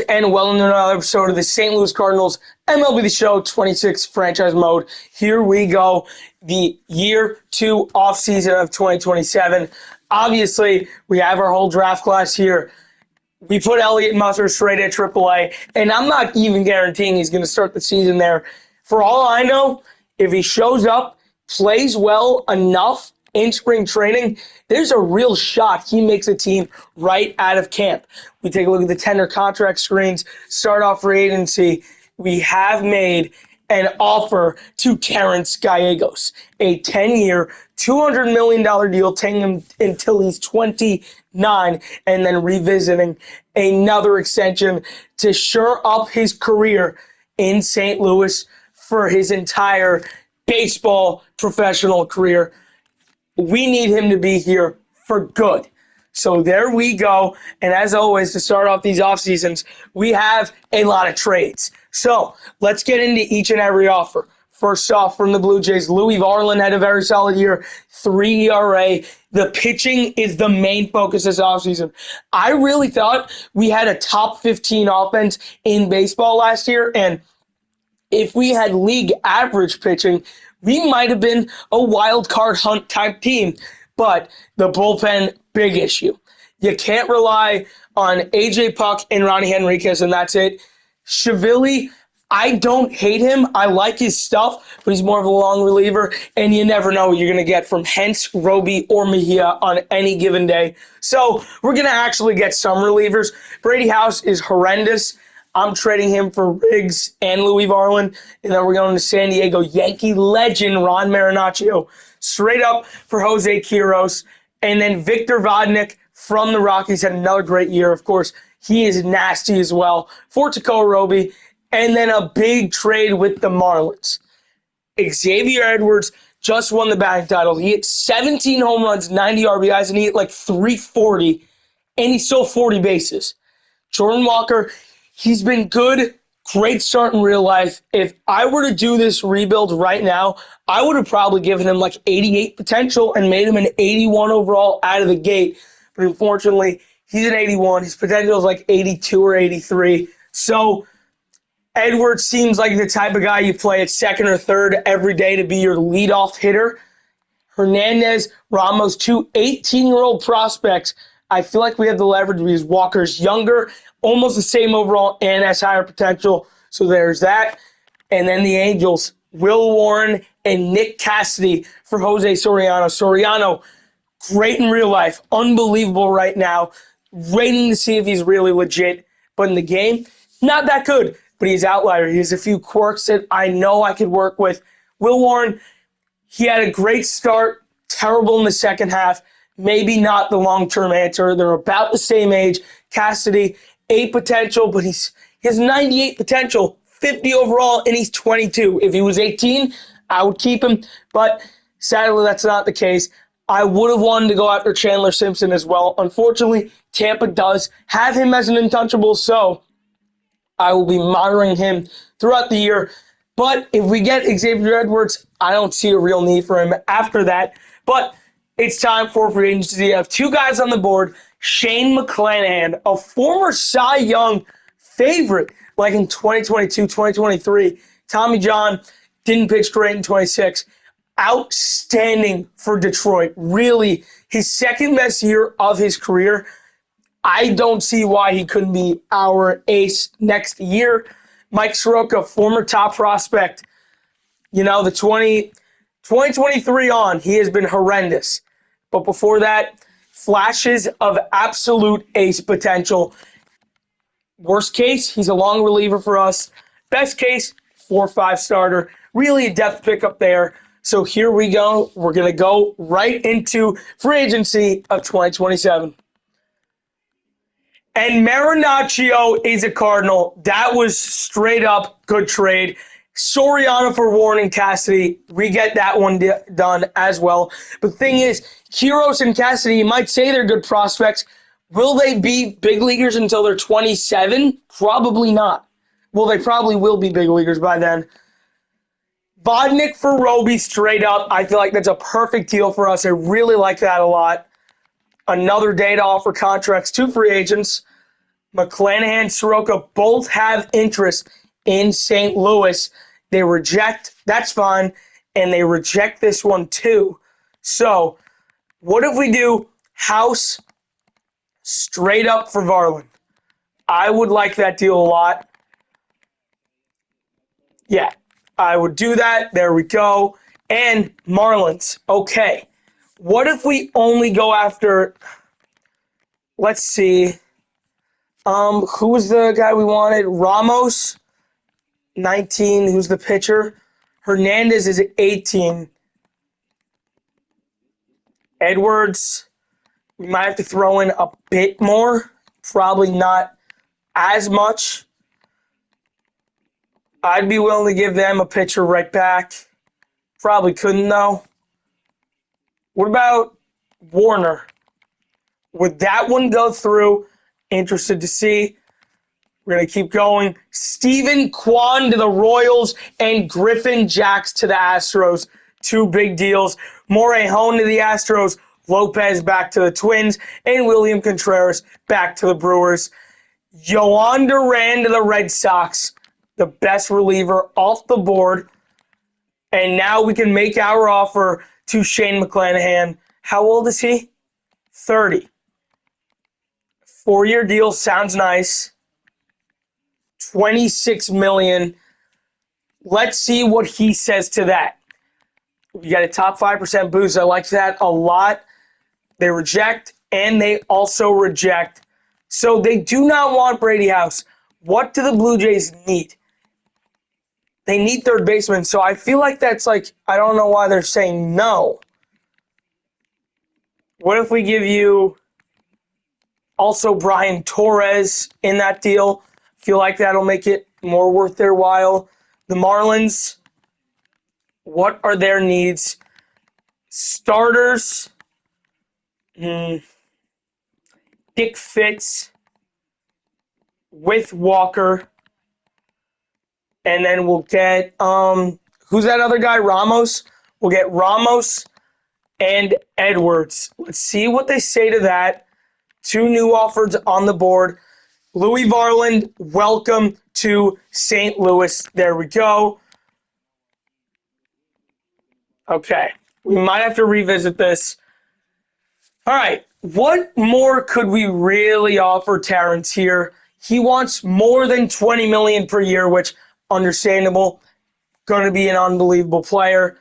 and welcome to another episode of the St. Louis Cardinals MLB The Show 26 franchise mode. Here we go, the year 2 offseason of 2027. Obviously, we have our whole draft class here. We put Elliott Musser straight at AAA, and I'm not even guaranteeing he's going to start the season there. For all I know, if he shows up, plays well enough in spring training, there's a real shot he makes a team right out of camp. We take a look at the tender contract screens, start off free agency. We have made an offer to Terrence Gallegos, a 10-year, $200 million deal, taking him until he's 29, and then revisiting another extension to shore up his career in St. Louis for his entire baseball professional career. We need him to be here for good. So there we go. And as always, to start off these off seasons, we have a lot of trades. So let's get into each and every offer. First off, from the Blue Jays, Louis Varland had a very solid year, 3 ERA. The pitching is the main focus this offseason. I really thought we had a top 15 offense in baseball last year, and if we had league average pitching, we might have been a wild card hunt type team. But the bullpen, big issue. You can't rely on AJ Puck and Ronnie Henriquez, and that's it. Shivili, I don't hate him. I like his stuff, but he's more of a long reliever, and you never know what you're going to get from Hentz, Roby, or Mejia on any given day. So we're going to actually get some relievers. Brady House is horrendous. I'm trading him for Riggs and Louis Varland, and then we're going to San Diego Yankee legend Ron Marinaccio straight up for Jose Quiros, and then Victor Vodnik from the Rockies had another great year. Of course, he is nasty as well for Takeo Roby, and then a big trade with the Marlins. Xavier Edwards just won the batting title. He hit 17 home runs, 90 RBIs, and he hit like 340, and he stole 40 bases. Jordan Walker, he's been good, great start in real life. If I were to do this rebuild right now, I would have probably given him like 88 potential and made him an 81 overall out of the gate. But unfortunately, he's an 81. His potential is like 82 or 83. So Edwards seems like the type of guy you play at second or third every day to be your leadoff hitter. Hernandez, Ramos, two 18-year-old prospects. I feel like we have the leverage because Walker's younger, almost the same overall, and has higher potential. So there's that. And then the Angels, Will Warren and Nick Cassidy for Jose Soriano. Soriano, great in real life, unbelievable right now. Waiting to see if he's really legit. But in the game, not that good. But he's outlier. He has a few quirks that I know I could work with. Will Warren, he had a great start, terrible in the second half. Maybe not the long-term answer. They're about the same age. Cassidy, 8 potential, but he has 98 potential, 50 overall, and he's 22. If he was 18, I would keep him, but sadly that's not the case. I would have wanted to go after Chandler Simpson as well. Unfortunately, Tampa does have him as an untouchable, so I will be monitoring him throughout the year. But if we get Xavier Edwards, I don't see a real need for him after that. But it's time for free agency. I have 2 guys on the board. Shane McClanahan, a former Cy Young favorite, like in 2022, 2023. Tommy John didn't pitch great in 26. Outstanding for Detroit. Really, his second best year of his career. I don't see why he couldn't be our ace next year. Mike Soroka, former top prospect. You know, the 2023 on, he has been horrendous. But before that, flashes of absolute ace potential. Worst case, he's a long reliever for us. Best case, 4 or 5 starter. Really a depth pickup there. So here we go. We're going to go right into free agency of 2027. And Marinaccio is a Cardinal. That was straight up good trade. Soriano for Warren and Cassidy. We get that one done as well. But the thing is, Quiros and Cassidy, you might say they're good prospects. Will they be big leaguers until they're 27? Probably not. Well, they probably will be big leaguers by then. Vodnik for Roby straight up. I feel like that's a perfect deal for us. I really like that a lot. Another day to offer contracts to free agents. McClanahan, Soroka both have interest in St. Louis. They reject, that's fine, and they reject this one too. So, what if we do House straight up for Varland? I would like that deal a lot. Yeah, I would do that. There we go. And Marlins. Okay. What if we only go after, let's see, who was the guy we wanted? Ramos, 19. Who's the pitcher? Hernandez is 18. Edwards, we might have to throw in a bit more. Probably not as much. I'd be willing to give them a pitcher right back. Probably couldn't, though. What about Warner? Would that one go through? Interested to see. We're going to keep going. Stephen Kwan to the Royals and Griffin Jacks to the Astros. Two big deals. Morejón to the Astros. Lopez back to the Twins. And William Contreras back to the Brewers. Yohan Duran to the Red Sox. The best reliever off the board. And now we can make our offer to Shane McClanahan. How old is he? 30. 4-year deal sounds nice. $26 million. Let's see what he says to that. You got a top 5% boost. I like that a lot. They reject, and they also reject. So they do not want Brady House. What do the Blue Jays need? They need third baseman. So I feel like that's like, I don't know why they're saying no. What if we give you also Brian Torres in that deal? Feel like that'll make it more worth their while. The Marlins, what are their needs? Starters, Dick Fitz with Walker. And then we'll get, who's that other guy? Ramos. We'll get Ramos and Edwards. Let's see what they say to that. 2 new offers on the board. Louis Varland, welcome to St. Louis. There we go. Okay. We might have to revisit this. All right. What more could we really offer Terrence here? He wants more than $20 million per year, which, understandable. Going to be an unbelievable player.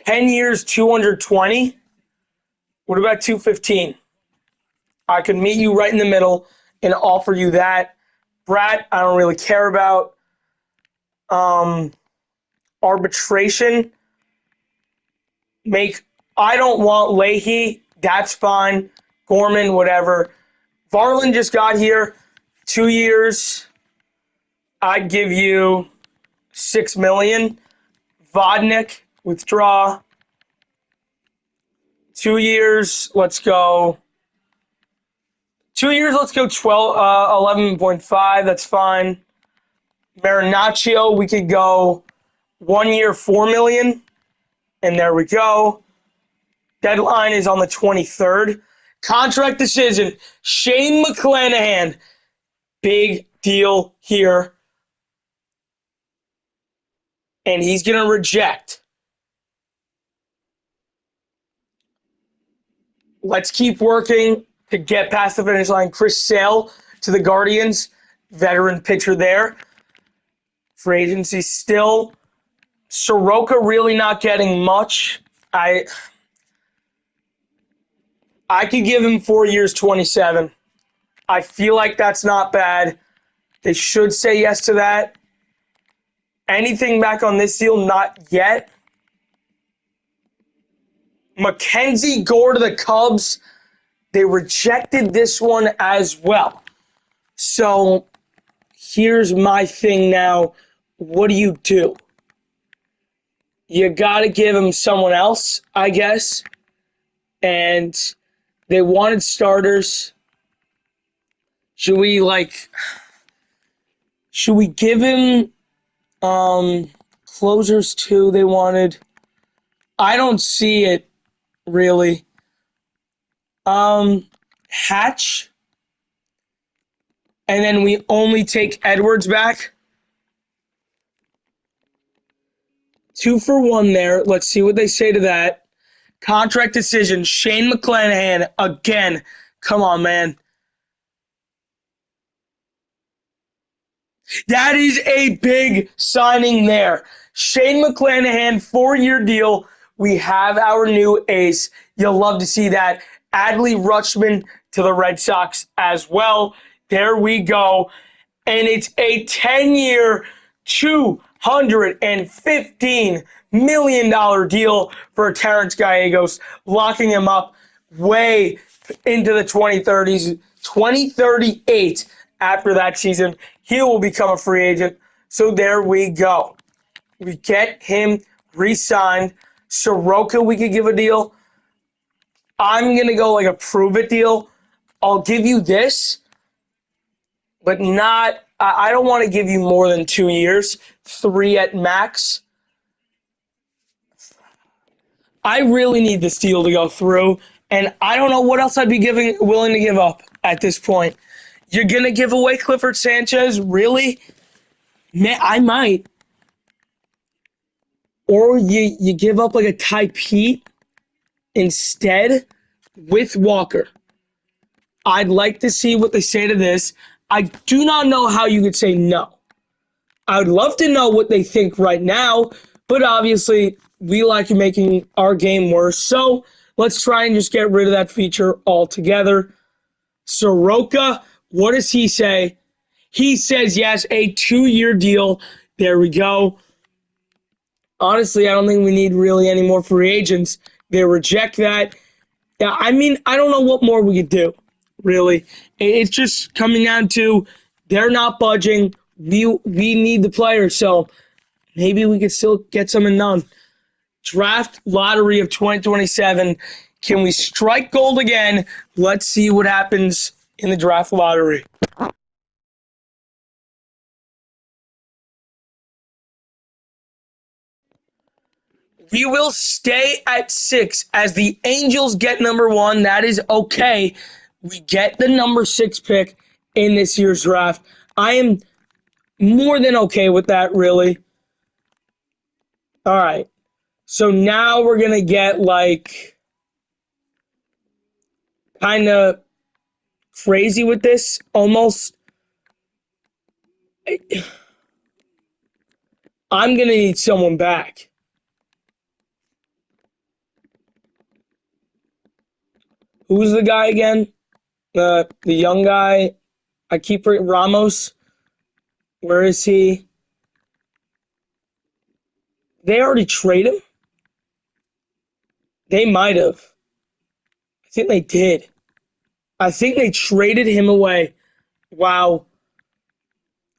10 years, 220. What about 215? I could meet you right in the middle and offer you that. Brett, I don't really care about. Arbitration. I don't want Leahy. That's fine. Gorman, whatever. Varland just got here. 2 years. I'd give you $6 million. Vodnik, withdraw. 2 years. Let's go. 2 years. Let's go 11.5. That's fine. Marinaccio, we could go 1 year, $4 million. And there we go. Deadline is on the 23rd. Contract decision. Shane McClanahan. Big deal here. And he's going to reject. Let's keep working to get past the finish line. Chris Sale to the Guardians. Veteran pitcher there. Free agency still. Soroka really not getting much. I could give him 4 years, 27. I feel like that's not bad. They should say yes to that. Anything back on this deal? Not yet. Mackenzie Gore to the Cubs. They rejected this one as well. So here's my thing now. What do you do? You got to give him someone else, I guess. And they wanted starters. Should we give him closers too? They wanted. I don't see it really. Hatch, and then we only take Edwards back. 2-for-1 there. Let's see what they say to that. Contract decision. Shane McClanahan again. Come on, man. That is a big signing there. Shane McClanahan, 4-year deal. We have our new ace. You'll love to see that. Adley Rutschman to the Red Sox as well. There we go. And it's a 10-year, $215 million deal for Terrence Gallegos, locking him up way into the 2030s, 2038 after that season. He will become a free agent. So there we go. We get him re-signed. Soroka, we could give a deal. I'm going to go like a prove-it deal. I'll give you this, but not, I don't want to give you more than 2 years, 3 at max. I really need this deal to go through, and I don't know what else I'd be willing to give up at this point. You're going to give away Clifford Sanchez? Really? Man, I might. Or you give up like a Ty Pete instead with Walker. I'd like to see what they say to this. I do not know how you could say no. I would love to know what they think right now, but obviously we like making our game worse. So let's try and just get rid of that feature altogether. Soroka, what does he say? He says yes, a 2-year deal. There we go. Honestly, I don't think we need really any more free agents. They reject that. Yeah, I mean, I don't know what more we could do, really. It's just coming down to they're not budging. We need the players, so maybe we could still get something done. Draft lottery of 2027. Can we strike gold again? Let's see what happens in the draft lottery. We will stay at 6 as the Angels get number 1. That is okay. We get the number 6 pick in this year's draft. I am more than okay with that, really. All right. So now we're going to get like kind of crazy with this almost. I'm going to need someone back. Who's the guy again? The young guy. I keep forgetting. Ramos. Where is he? They already traded him? They might have. I think they did. I think they traded him away. Wow.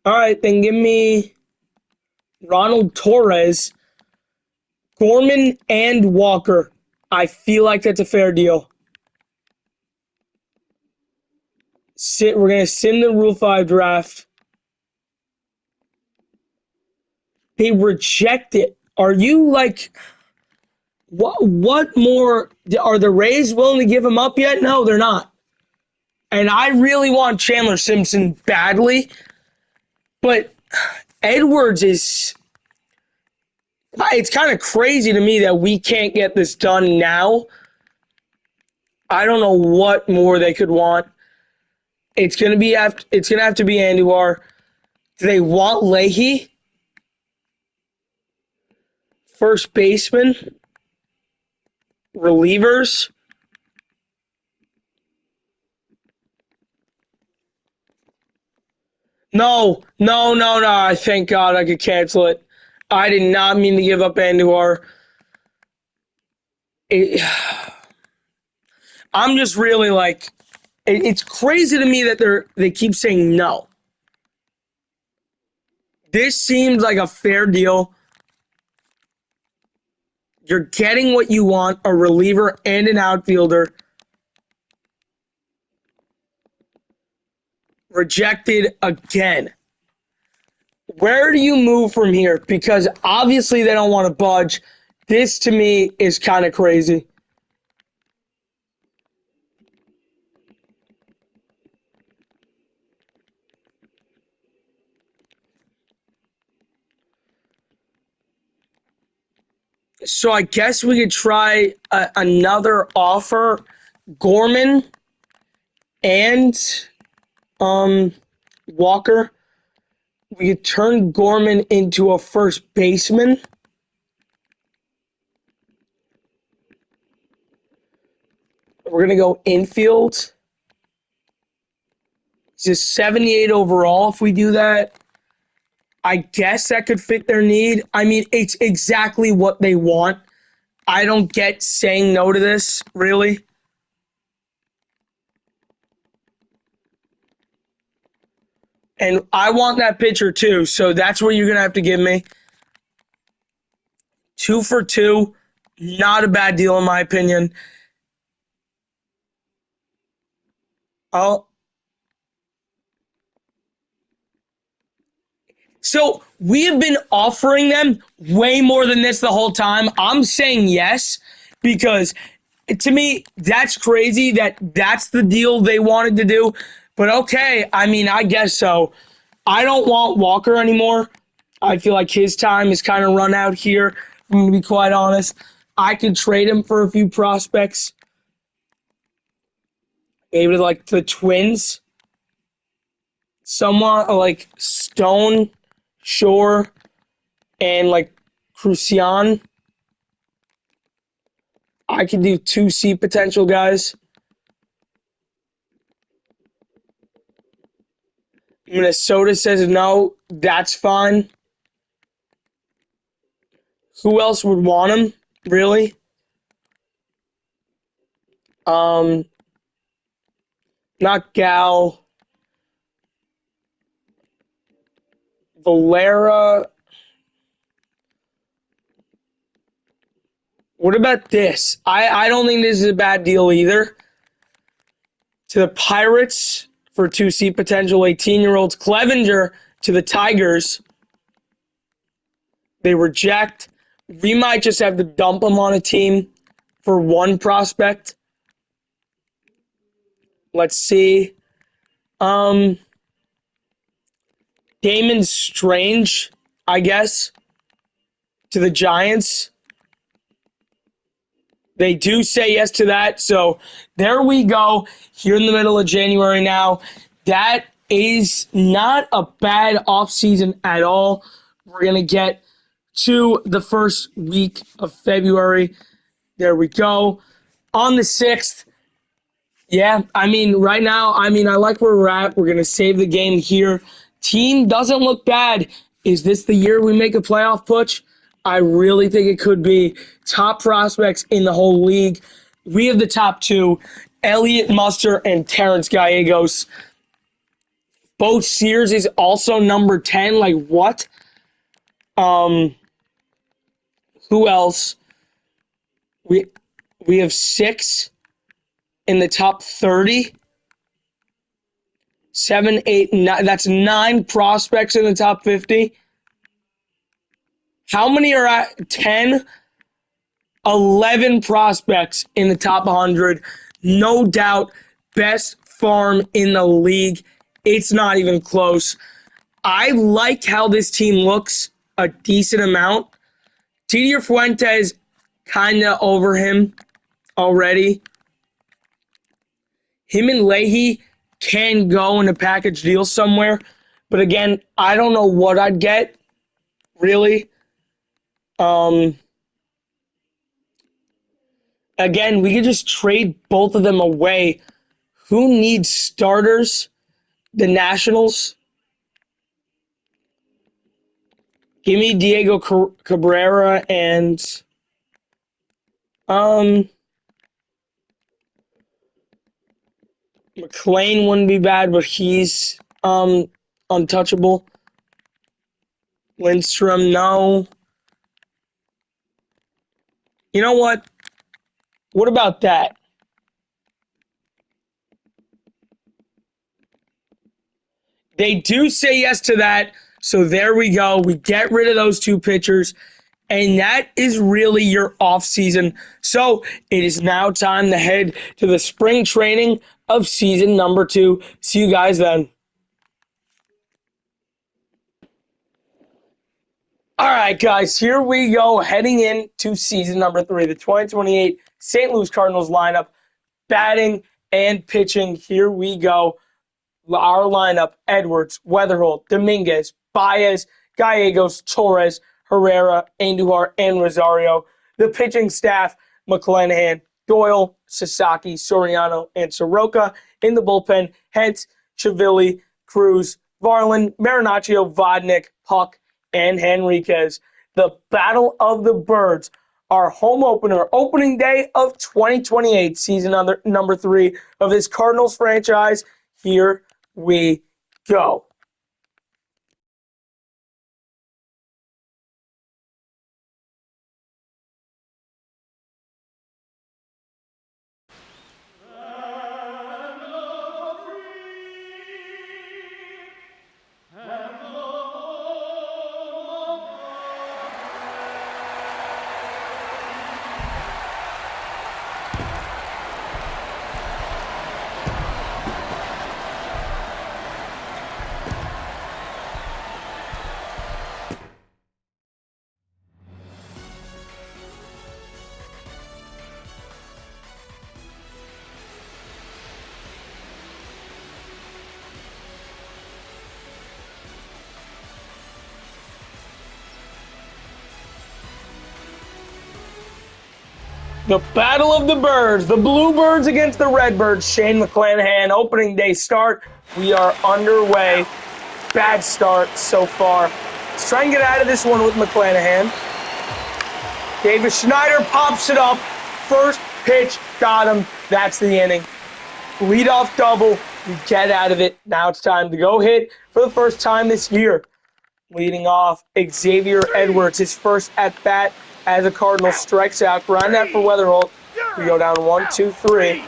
All right, then give me Ronald Torres, Gorman, and Walker. I feel like that's a fair deal. We're going to sim the Rule 5 draft. They reject it. Are you like, what more? Are the Rays willing to give him up yet? No, they're not. And I really want Chandler Simpson badly, but Edwards is, it's kind of crazy to me that we can't get this done now. I don't know what more they could want. It's gonna have to be Andujar. Do they want Leahy? First baseman? Relievers? No. Thank God I could cancel it. I did not mean to give up Andujar. I'm just really like, it's crazy to me that they keep saying no. This seems like a fair deal. You're getting what you want, a reliever and an outfielder. Rejected again. Where do you move from here? Because obviously they don't want to budge. This to me is kind of crazy. So I guess we could try another offer. Gorman and Walker. We could turn Gorman into a first baseman. We're gonna go infield. Just 78 overall if we do that. I guess that could fit their need. I mean, it's exactly what they want. I don't get saying no to this, really. And I want that pitcher too, so that's what you're going to have to give me. 2 for 2, not a bad deal in my opinion. Oh, so we have been offering them way more than this the whole time. I'm saying yes because to me, that's crazy that that's the deal they wanted to do. But okay, I mean, I guess so. I don't want Walker anymore. I feel like his time is kind of run out here. I'm going to be quite honest. I could trade him for a few prospects. Maybe like the Twins. Someone like Stone, Shore, and like Crucian. I could do 2C potential guys. Minnesota says no. That's fine. Who else would want him? Really? Um, Not Gal. Valera. What about this? I don't think this is a bad deal either. To the Pirates for 2C potential 18-year-olds. Clevenger to the Tigers. They reject. We might just have to dump him on a team for one prospect. Let's see. Um, Damon Strange, I guess, to the Giants. They do say yes to that. So there we go. Here in the middle of January now. That is not a bad offseason at all. We're going to get to the first week of February. There we go. On the 6th, yeah, I mean, right now, I mean, I like where we're at. We're going to save the game here. Team doesn't look bad. Is this the year we make a playoff push? I really think it could be. Top prospects in the whole league. We have the top two, Elliot Muster and Terrence Gallegos. Bo Sears is also number 10. Like, what? Um, who else? We we have 6 in the top 30. 7, 8, 9. That's 9 prospects in the top 50. How many are at 10? 11 prospects in the top 100. No doubt, best farm in the league. It's not even close. I like how this team looks a decent amount. Tidier Fuentes, kind of over him already. Him and Leahy can go in a package deal somewhere. But again, I don't know what I'd get, really. Again, we could just trade both of them away. Who needs starters? The Nationals. Give me Diego Cabrera and McLean wouldn't be bad, but he's untouchable. Lindstrom, no. You know what? What about that? They do say yes to that. So there we go. We get rid of those 2 pitchers. And that is really your offseason. So it is now time to head to the spring training of season number 2. See you guys then. All right, guys, here we go, heading into season number 3, the 2028 St. Louis Cardinals lineup, batting and pitching. Here we go. Our lineup: Edwards, Weatherholt, Dominguez, Baez, Gallegos, Torres, Herrera, Andujar, and Rosario. The pitching staff: McClanahan, Doyle, Sasaki, Soriano, and Soroka. In the bullpen: Hentz, Chivilli, Cruz, Varland, Marinaccio, Vodnik, Puck, and Henriquez. The Battle of the Birds, our home opener, opening day of 2028, season number 3 of this Cardinals franchise. Here we go. The Battle of the Birds, the Bluebirds against the Redbirds. Shane McClanahan, opening day start. We are underway. Bad start so far. Let's try and get out of this one with McClanahan. David Schneider pops it up. First pitch, got him. That's the inning. Leadoff double. We get out of it. Now it's time to go hit for the first time this year. Leading off, Xavier Edwards, his first at-bat as a Cardinal, strikes out. Grind that for Weatherholt. We go down 1, 2, 3.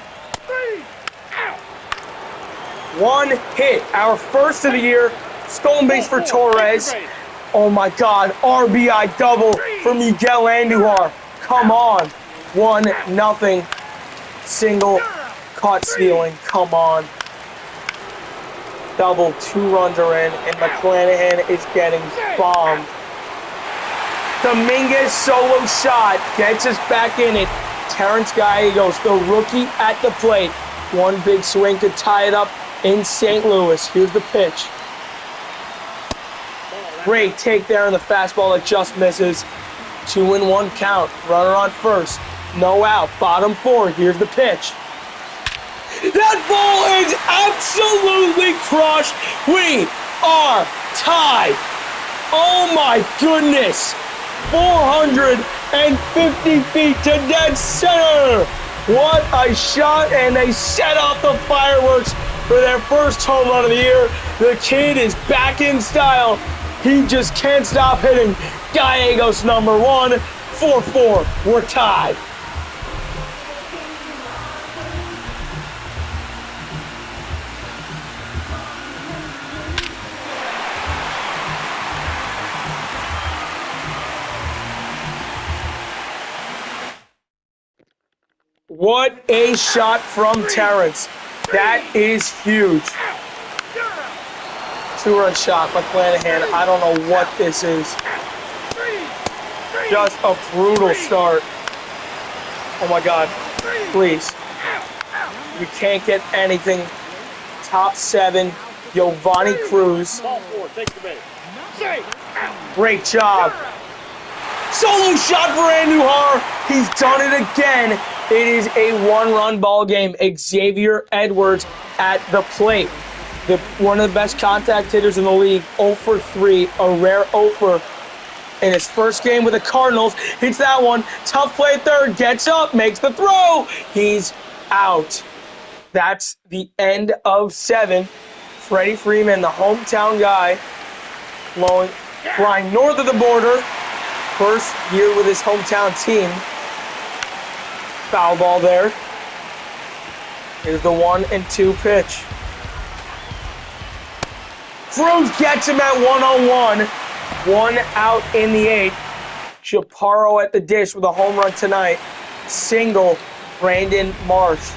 One hit, our first of the year. Stolen base for Torres. Oh my God, RBI double for Miguel Andujar. Come on. 1-0. Single, caught stealing. Come on. Double, 2 runs are in, and McClanahan is getting bombed. Dominguez solo shot, gets us back in it. Terrence Gallegos, the rookie at the plate. One big swing to tie it up in St. Louis. Here's the pitch. Great take there on the fastball that just misses. 2-1 count. Runner on first. No out. Bottom 4. Here's the pitch. That ball is absolutely crushed. We are tied. Oh my goodness. 450 feet to dead center. What a shot, and they set off the fireworks for their first home run of the year. The kid is back in style. He just can't stop hitting. Gallegos number 1, 4-4. We're tied. What a shot from Terrence. That is huge. 2-run shot, McClanahan. I don't know what this is. Just a brutal start. Oh my God. Please. We can't get anything. Top 7. Giovanni Cruz. Great job. Solo shot for Andujar. He's done it again. It is a 1-run ball game. Xavier Edwards at the plate. One of the best contact hitters in the league. 0 for 3, a rare 0 for in his first game with the Cardinals. Hits that one. Tough play at third. Gets up. Makes the throw. He's out. That's the end of 7. Freddie Freeman, the hometown guy, flying north of the border. First year with his hometown team. Foul ball there. Here's the 1-2 pitch. Cruz gets him at 1-1. 1 out in the 8th. Chaparro at the dish with a home run tonight. Single, Brandon Marsh.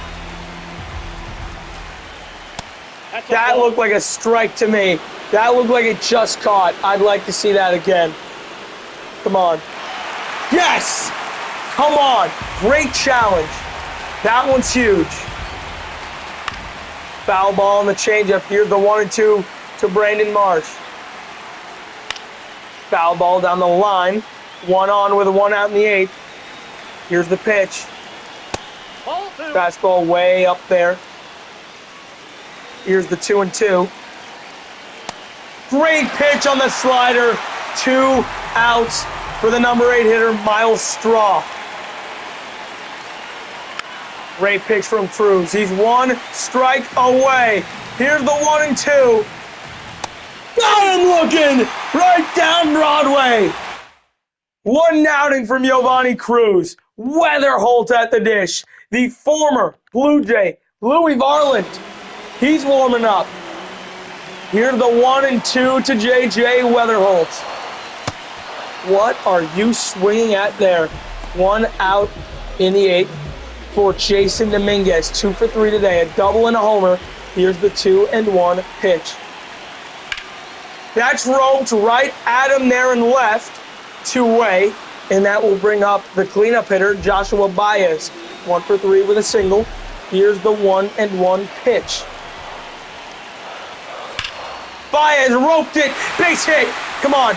That looked like a strike to me. That looked like it just caught. I'd like to see that again. Come on. Yes! Come on. Great challenge. That one's huge. Foul ball on the changeup. Here's the 1-2 to Brandon Marsh. Foul ball down the line. 1 on with a 1 out in the 8th. Here's the pitch. Fastball way up there. Here's the 2-2. Great pitch on the slider. 2 outs for the number 8 hitter, Miles Straw. Great pitch from Cruz. He's 1 strike away. Here's the 1-2. Got him looking right down Broadway. 1 outing from Giovanni Cruz. Weatherholt at the dish. The former Blue Jay, Louis Varland. He's warming up. Here's the 1-2 to J.J. Weatherholt. What are you swinging at there? 1 out in the 8th for Jason Dominguez. 2 for 3 today. A double and a homer. Here's the 2-1 pitch. That's roped right at him there and left. 2-way. And that will bring up the cleanup hitter, Joshua Baez. 1 for 3 with a single. Here's the 1-1 pitch. Baez roped it. Base hit. Come on.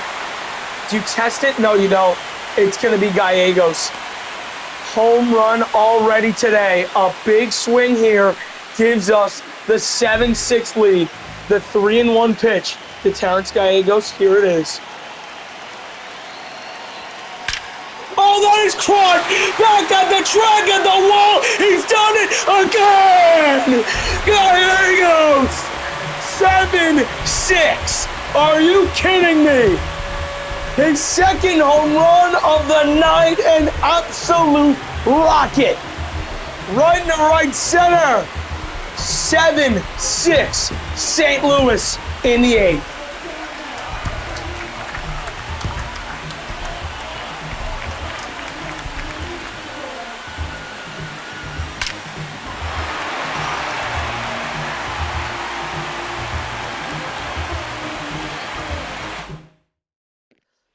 Do you test it? No, you don't. It's going to be Gallegos. Home run already today. A big swing here gives us the 7-6 lead. The 3-1 pitch to Terrence Gallegos. Here it is. Oh, that is Clark! Back at the track at the wall! He's done it again! Gallegos! 7-6! Are you kidding me? His 2nd home run of the night, an absolute rocket. Right in the right center. 7-6, St. Louis in the 8th.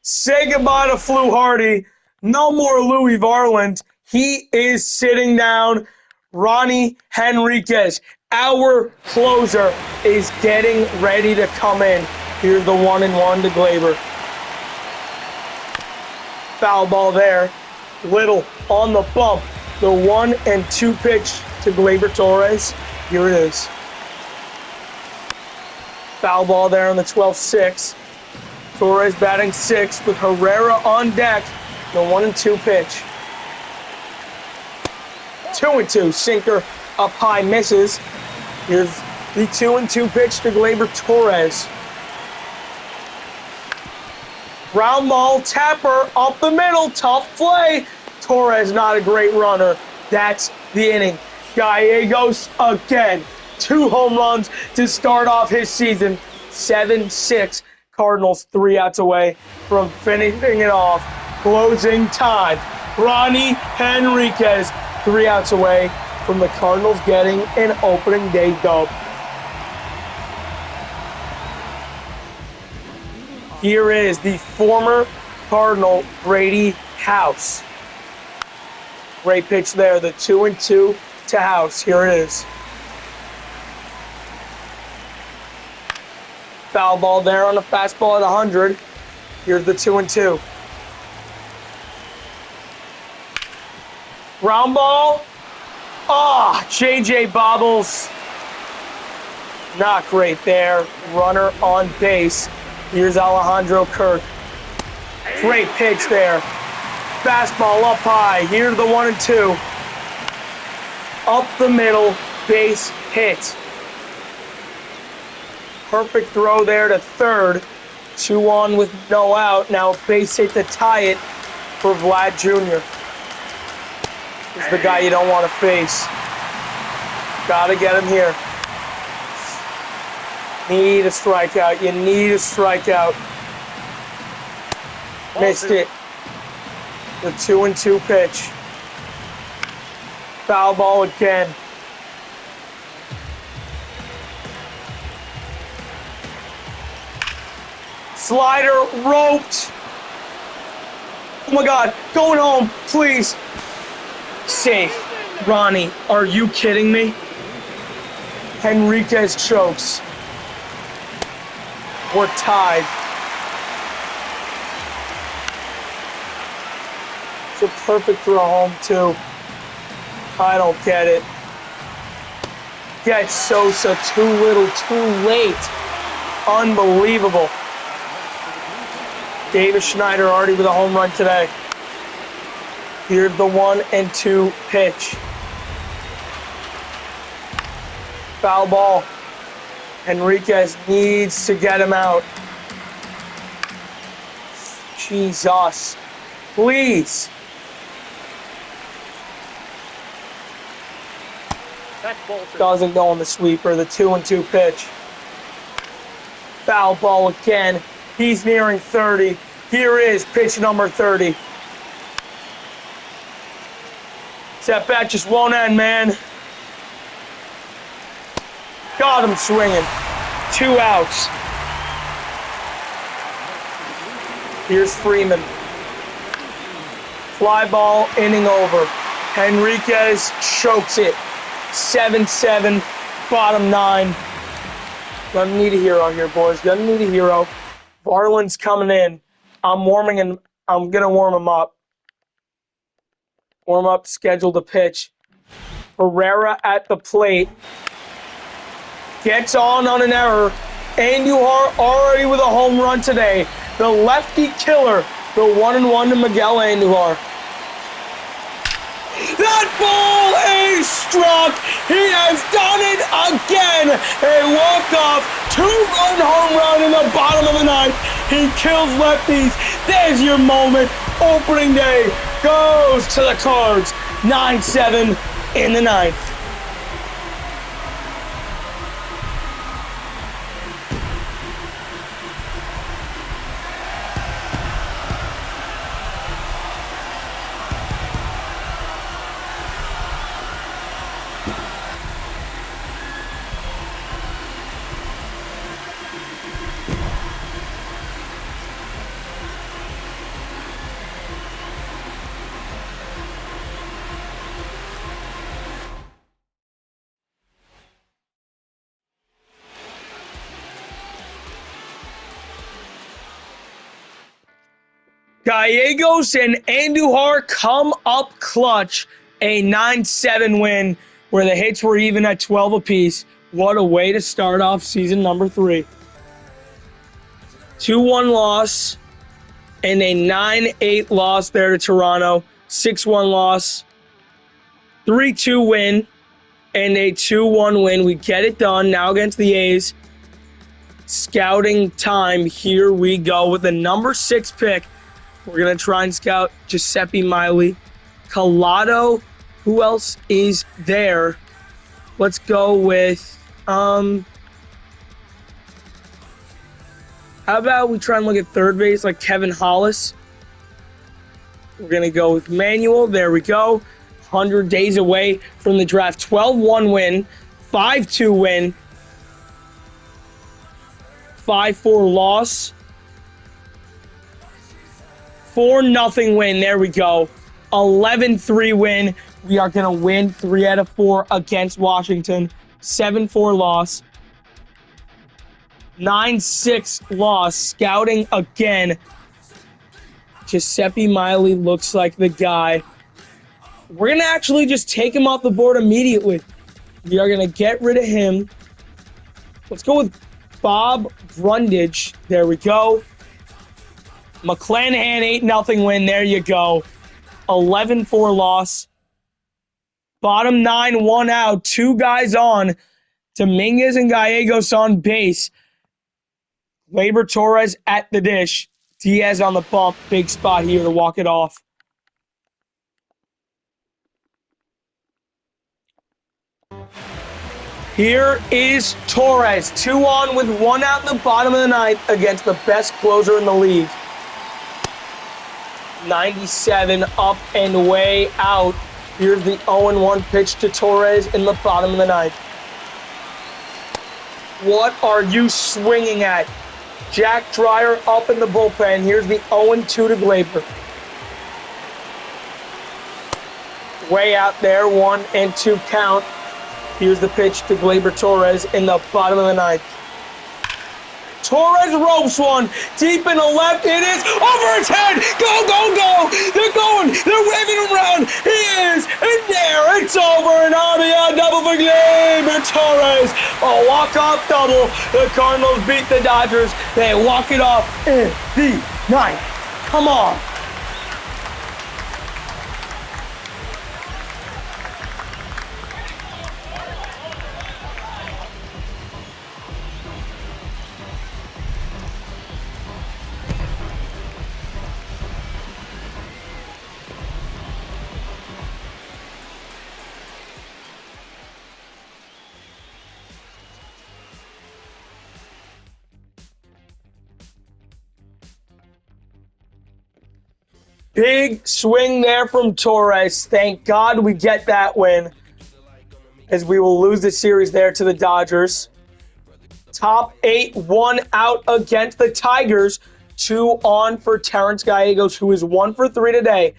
Say goodbye to Flu Hardy. No more Louis Varland. He is sitting down. Ronnie Henriquez, our closer, is getting ready to come in. Here's the 1-1 to Glaber. Foul ball there. Little on the bump. The 1-2 pitch to Glaber Torres. Here it is. Foul ball there on the 12-6. Torres batting 6th with Herrera on deck. The 1-2 pitch. 2-2. Sinker up high, misses. Here's the 2-2 pitch to Glaber Torres. Ground ball, Tapper up the middle, tough play. Torres not a great runner. That's the inning. Gallegos again. 2 home runs to start off his season. 7-6. Cardinals 3 outs away from finishing it off. Closing time. Ronnie Henriquez 3 outs away from the Cardinals getting an opening day dub. Here is the former Cardinal Brady House. Great pitch there, the 2-2 to House. Here it is. Foul ball there on the fastball at 100. Here's the 2-2. Ground ball. Ah, J.J. bobbles. Not great there. Runner on base. Here's Alejandro Kirk. Great pitch there. Fastball up high. Here's the 1-2. Up the middle. Base hit. Perfect throw there to third. 2 on with no out. Now base hit to tie it for Vlad Jr. This is the guy you don't want to face. Gotta get him here. Need a strikeout. You need a strikeout. Missed it. The 2-2 pitch. Foul ball again. Slider roped. Oh my God, going home, please. Safe. Ronnie, are you kidding me? Henriquez chokes. We're tied. It's a perfect throw home, too. I don't get it. Get Sosa, too little, too late. Unbelievable. Davis Schneider already with a home run today. Here's the 1-2 pitch. Foul ball. Henriquez needs to get him out. Jesus. Please. Doesn't go on the sweeper. The 2-2 pitch. Foul ball again. He's nearing 30. Here is pitch number 30. That bat just won't end, man. Got him swinging. 2 outs. Here's Freeman. Fly ball, inning over. Henriquez chokes it. 7-7, bottom 9. Gonna need a hero here, boys. Gonna need a hero. Varland's coming in. I'm gonna warm him up. Warm up, scheduled to pitch. Herrera at the plate. Gets on an error. Andujar already with a home run today. The lefty killer. The 1-1 to Miguel Andujar. That ball is struck. He has done it again. A walk-off, 2-run home run in the bottom of the ninth. He kills lefties. There's your moment. Opening day goes to the Cards. 9-7 in the ninth. Gallegos and Andujar come up clutch. A 9-7 win where the hits were even at 12 apiece. What a way to start off season number 3. 2-1 loss and a 9-8 loss there to Toronto. 6-1 loss. 3-2 win and a 2-1 win. We get it done now against the A's. Scouting time. Here we go with the number 6 pick. We're going to try and scout Giuseppe Miley. Collado. Who else is there? Let's go with... how about we try and look at third base, like Kevin Hollis? We're going to go with Manuel. There we go. 100 days away from the draft. 12-1 win. 5-2 win. 5-4 loss. 4-0 win. There we go. 11-3 win. We are going to win 3 out of 4 against Washington. 7-4 loss. 9-6 loss. Scouting again. Giuseppe Miley looks like the guy. We're going to actually just take him off the board immediately. We are going to get rid of him. Let's go with Bob Brundage. There we go. McClanahan, 8-0 win. There you go. 11-4 loss. Bottom 9, 1 out. 2 guys on. Dominguez and Gallegos on base. Gleyber Torres at the dish. Diaz on the bump. Big spot here to walk it off. Here is Torres. 2 on with 1 out in the bottom of the ninth against the best closer in the league. 97 up and way out. Here's the 0-1 pitch to Torres in the bottom of the ninth. What are you swinging at? Jack Dreyer up in the bullpen. Here's the 0-2 to Gleyber. Way out there, 1-2 count. Here's the pitch to Gleyber Torres in the bottom of the ninth. Torres ropes one, deep in the left, it is over his head, go, go, go, they're going, they're waving him around, he is, and there, it's over, an RBI double for Gleyber Torres, a walk-off double, the Cardinals beat the Dodgers, they walk it off in the ninth, come on. Big swing there from Torres. Thank God we get that win, as we will lose the series there to the Dodgers. Top 8, 1 out against the Tigers. 2 on for Terrence Gallegos, who is 1 for 3 today.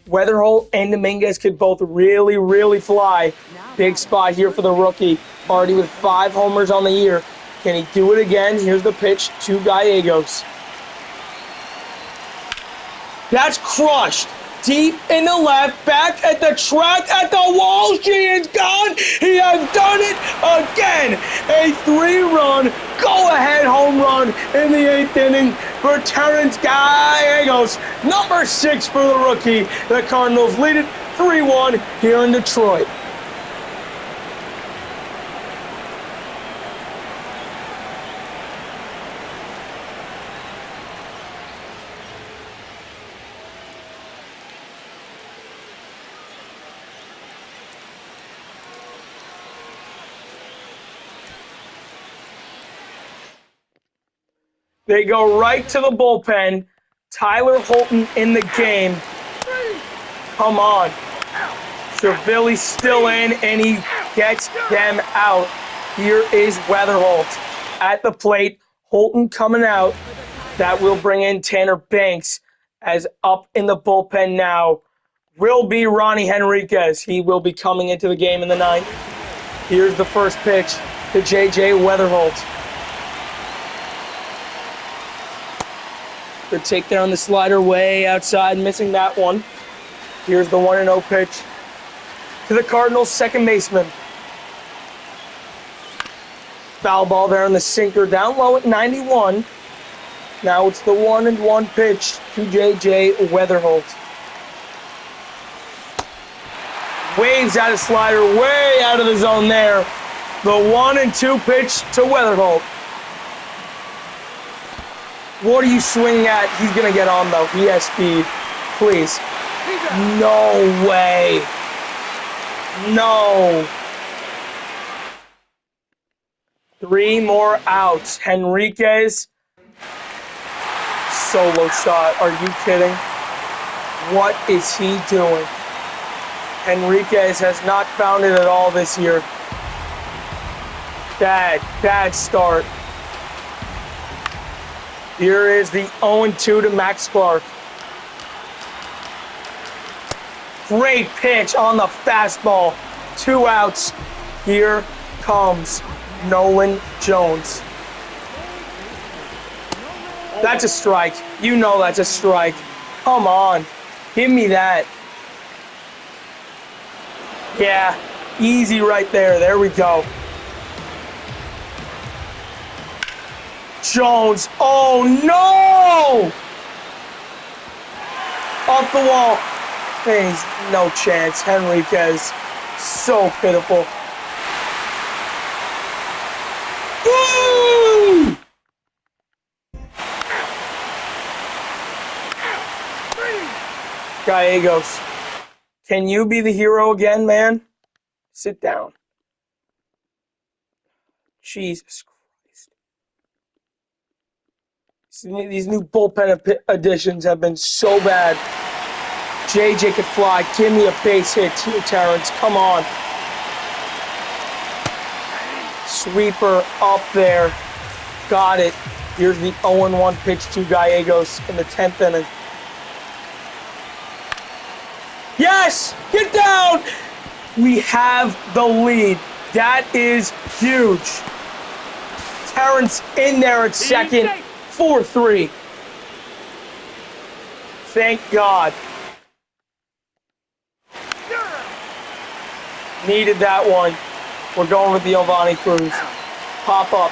Weatherholt and Dominguez could both really, really fly. Big spot here for the rookie. Already with 5 homers on the year. Can he do it again? Here's the pitch to Gallegos. That's crushed. Deep in the left, back at the track, at the wall. She is gone. He has done it again. A 3-run, go-ahead home run in the 8th inning for Terrence Gallegos. Number 6 for the rookie. The Cardinals lead it 3-1 here in Detroit. They go right to the bullpen. Tyler Holton in the game. Come on. Cervilli's still in, and he gets them out. Here is Weatherholt at the plate. Holton coming out. That will bring in Tanner Banks, as up in the bullpen now will be Ronnie Henriquez. He will be coming into the game in the 9th. Here's the first pitch to J.J. Weatherholt. Good take there on the slider, way outside, missing that one. Here's the 1-0 pitch to the Cardinals' second baseman. Foul ball there on the sinker, down low at 91. Now it's the 1-1 pitch to J.J. Weatherholt. Waves out a slider, way out of the zone there. The 1-2 pitch to Weatherholt. What are you swinging at? He's going to get on, though. He has speed. Please. No way. No. 3 more outs. Henriquez. Solo shot. Are you kidding? What is he doing? Henriquez has not found it at all this year. Bad start. Here is the 0-2 to Max Clark. Great pitch on the fastball. 2 outs. Here comes Nolan Jones. That's a strike. You know that's a strike. Come on. Give me that. Yeah, easy right there. There we go. Jones. Oh, no! Off the wall. There's no chance. Henriquez. So pitiful. Woo! Gallegos. Can you be the hero again, man? Sit down. Jesus Christ. These new bullpen additions have been so bad. JJ could fly. Give me a base hit too, Terrence. Come on. Sweeper up there. Got it. Here's the 0-1 pitch to Gallegos in the 10th inning. Yes! Get down! We have the lead. That is huge. Terrence in there at second. 4-3. Thank God. Needed that one. We're going with the Giovanni Cruz. Pop up.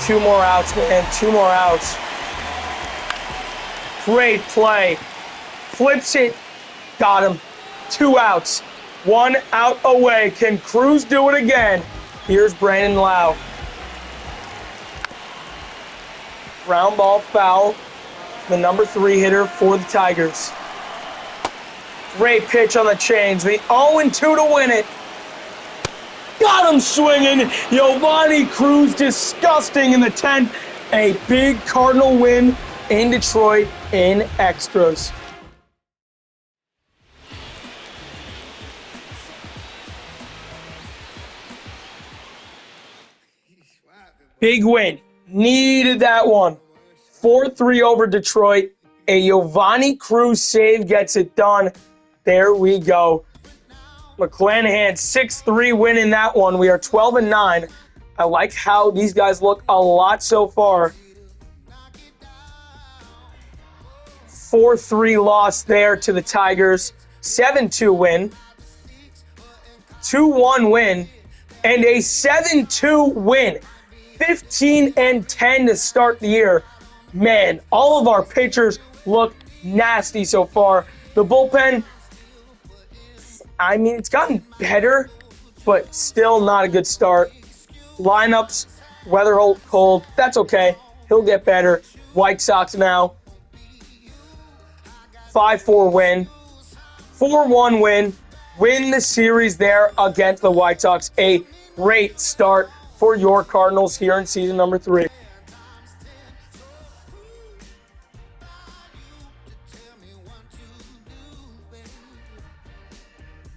2 more outs, man. 2 more outs. Great play. Flips it. Got him. 2 outs. 1 out away. Can Cruz do it again? Here's Brandon Lau. Ground ball foul. The number 3 hitter for the Tigers. Great pitch on the change. The 0-2 to win it. Got him swinging. Giovanni Cruz disgusting in the 10th. A big Cardinal win in Detroit in extras. Big win. Needed that one. 4-3 over Detroit. A Giovanni Cruz save gets it done. There we go. McClanahan 6-3 win in that one. We are 12-9. I like how these guys look a lot so far. 4-3 loss there to the Tigers. 7-2 win. 2-1 win. And a 7-2 win. 15-10 to start the year. Man, all of our pitchers look nasty so far. The bullpen, I mean, it's gotten better, but still not a good start. Lineups, weather cold, that's okay. He'll get better. White Sox now. 5-4 win. 4-1 win. Win the series there against the White Sox. A great start for your Cardinals here in season number 3.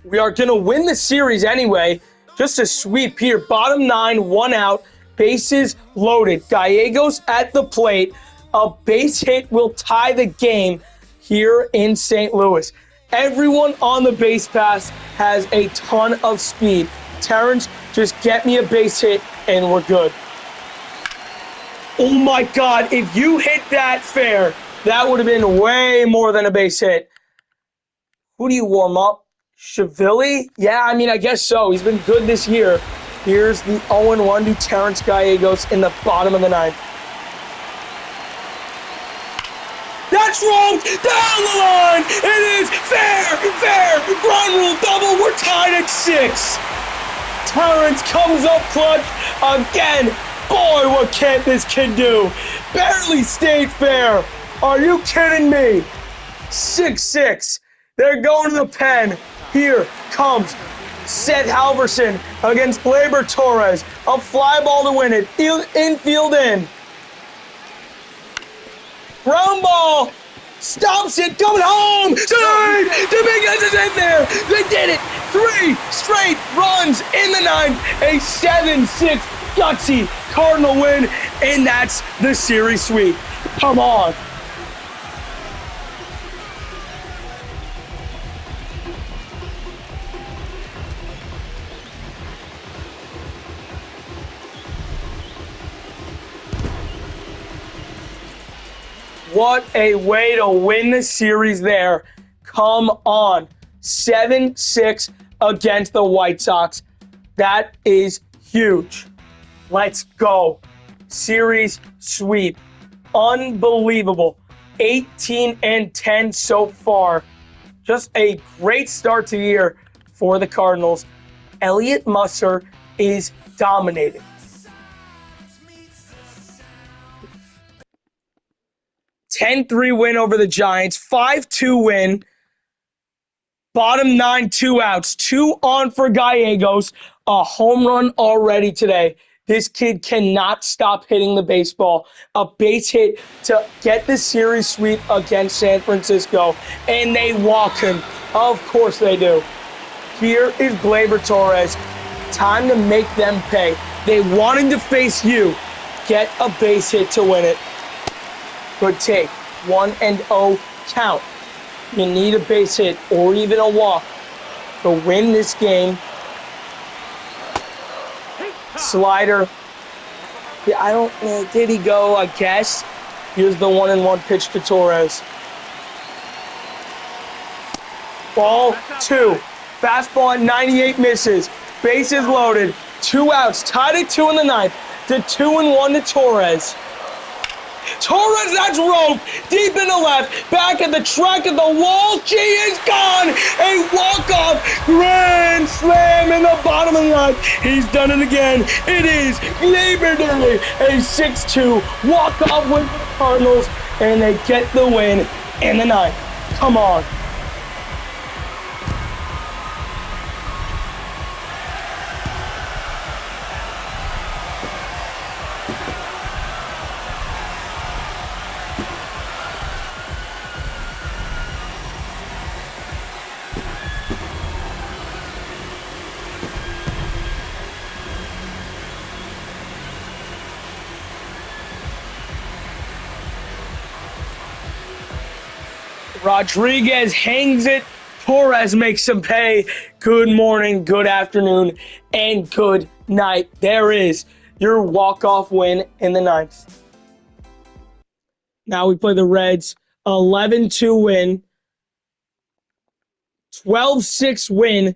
We are going to win the series anyway. Just a sweep here. Bottom 9, 1 out. Bases loaded. Gallegos at the plate. A base hit will tie the game here in St. Louis. Everyone on the base pass has a ton of speed. Terrence, just get me a base hit and we're good. Oh my God, if you hit that fair, that would have been way more than a base hit. Who do you warm up? Chiavelli? Yeah, I mean, I guess so. He's been good this year. Here's the 0-1 to Terrence Gallegos in the bottom of the 9th. That's wrong! Down the line! It is fair! Ground rule double, we're tied at 6. Terrence comes up clutch again. Boy, what can't this kid do? Barely stayed fair. Are you kidding me? 6-6. They're going to the pen. Here comes Seth Halverson against Gleyber Torres. A fly ball to win it. Infield in. Ground ball. Stops it. Coming home. Dominguez is in there. They did it. 3 straight runs in the 9th. A 7-6 gutsy Cardinal win. And that's the series sweep. Come on. What a way to win the series there. Come on. 7-6 against the White Sox. That is huge. Let's go. Series sweep. Unbelievable. 18-10 so far. Just a great start to the year for the Cardinals. Elliott Musser is dominating. 10-3 win over the Giants. 5-2 win. Bottom 9, 2 outs. 2 on for Gallegos. A home run already today. This kid cannot stop hitting the baseball. A base hit to get the series sweep against San Francisco. And they walk him. Of course they do. Here is Gleyber Torres. Time to make them pay. They wanted to face you. Get a base hit to win it. Good take. 1-0 count. You need a base hit or even a walk to win this game. Slider. Yeah, I don't. Did he go? I guess. Here's the 1-1 pitch to Torres. Ball 2. Fastball at 98 misses. Bases loaded. 2 outs. Tied at 2 in the ninth. To 2-1 to Torres. Torres, that's rope. Deep in the left. Back at the track of the wall. She is gone. A walk-off grand slam in the bottom of the ninth. He's done it again. It is literally a 6-2 walk-off win for the Cardinals. And they get the win in the ninth. Come on. Rodriguez hangs it. Torres makes some pay. Good morning, good afternoon, and good night. There is your walk-off win in the ninth. Now we play the Reds. 11-2 win. 12-6 win.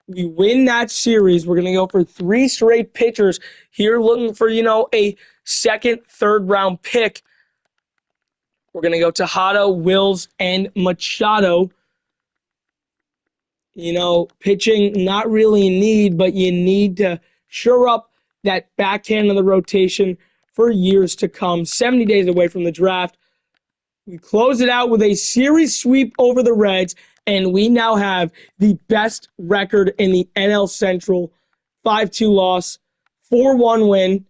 We win that series. We're going to go for 3 straight pitchers here looking for, a second, third round pick. We're going to go Tejada, Wills, and Machado. Pitching, not really in need, but you need to shore up that backhand of the rotation for years to come. 70 days away from the draft. We close it out with a series sweep over the Reds, and we now have the best record in the NL Central. 5-2 loss, 4-1 win.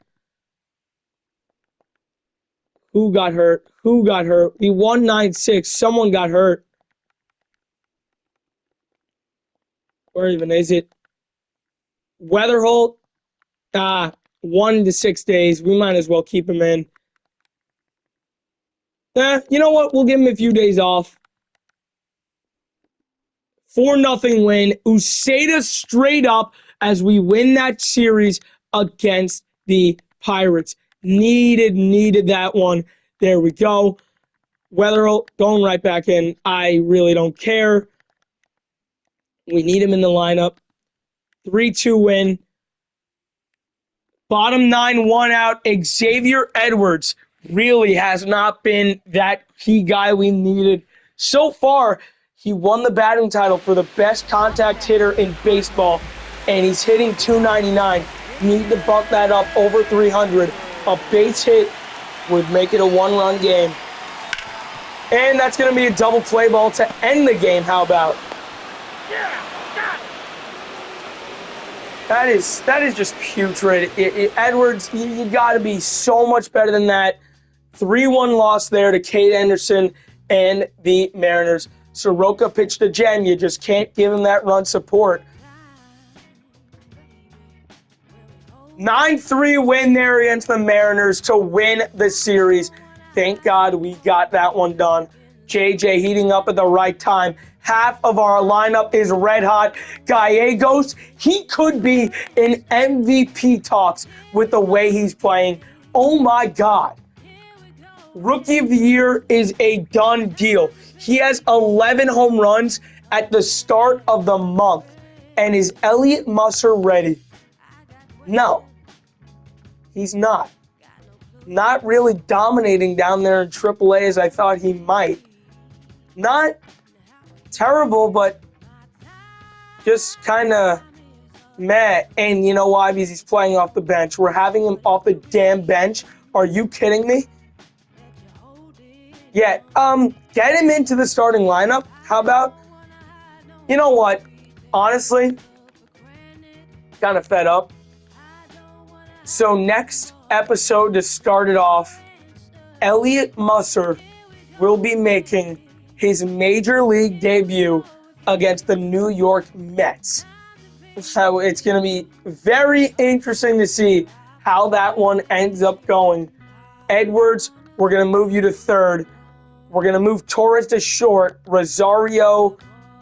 Who got hurt? We won 9-6. Someone got hurt. Where even is it? Weatherholt? 1 to 6 days. We might as well keep him in. You know what? We'll give him a few days off. 4-0 win. Uceda straight up as we win that series against the Pirates. Needed that one. There we go. Weatherholt going right back in. I really don't care. We need him in the lineup. 3-2 win. Bottom 9, 1 out. Xavier Edwards really has not been that key guy we needed. So far, he won the batting title for the best contact hitter in baseball, and he's hitting .299. Need to bump that up over 300. A base hit would make it a 1-run game. And that's going to be a double play ball to end the game. How about? That is just putrid. Edwards, you got to be so much better than that. 3-1 loss there to Cade Anderson and the Mariners. Soroka pitched a gem. You just can't give him that run support. 9-3 win there against the Mariners to win the series. Thank God we got that one done. JJ heating up at the right time. Half of our lineup is red hot. Gallegos, he could be in MVP talks with the way he's playing. Oh my God. Rookie of the Year is a done deal. He has 11 home runs at the start of the month. And is Elliott Musser ready? No, he's not. Not really dominating down there in AAA as I thought he might. Not terrible, but just kind of meh. And you know why? Because he's playing off the bench. We're having him off the damn bench. Are you kidding me? Yeah, get him into the starting lineup. How about? You know what? Honestly, kind of fed up. So next episode to start it off, Elliott Musser will be making his major league debut against the New York Mets. So it's going to be very interesting to see how that one ends up going. Edwards, we're going to move you to third. We're going to move Torres to short. Rosario,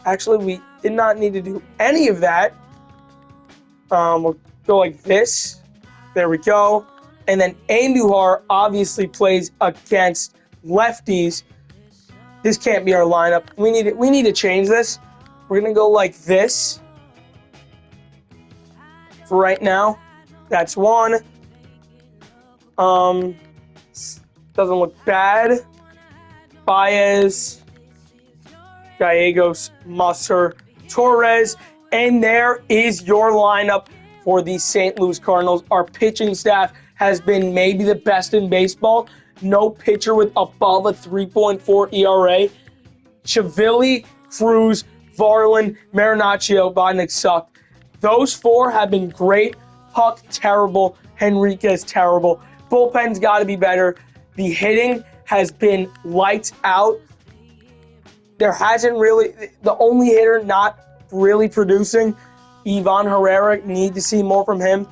actually, we did not need to do any of that. We'll go like this. There we go. And then Andujar obviously plays against lefties. This can't be our lineup. We need to change this. We're going to go like this for right now. That's one. Doesn't look bad. Baez, Gallegos, Musser, Torres, and there is your lineup for the St. Louis Cardinals. Our pitching staff has been maybe the best in baseball. No pitcher with above a 3.4 ERA. Chivilli, Cruz, Varland, Marinaccio, Vodnik sucked. Those four have been great. Puck, terrible. Henriquez, terrible. Bullpen's got to be better. The hitting has been lights out. There hasn't really, the only hitter not really producing, Ivan Herrera, need to see more from him.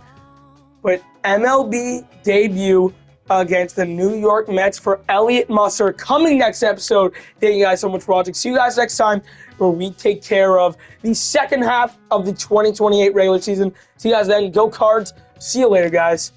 But MLB debut against the New York Mets for Elliott Musser coming next episode. Thank you guys so much for watching. See you guys next time where we take care of the second half of the 2028 regular season. See you guys then. Go Cards. See you later, guys.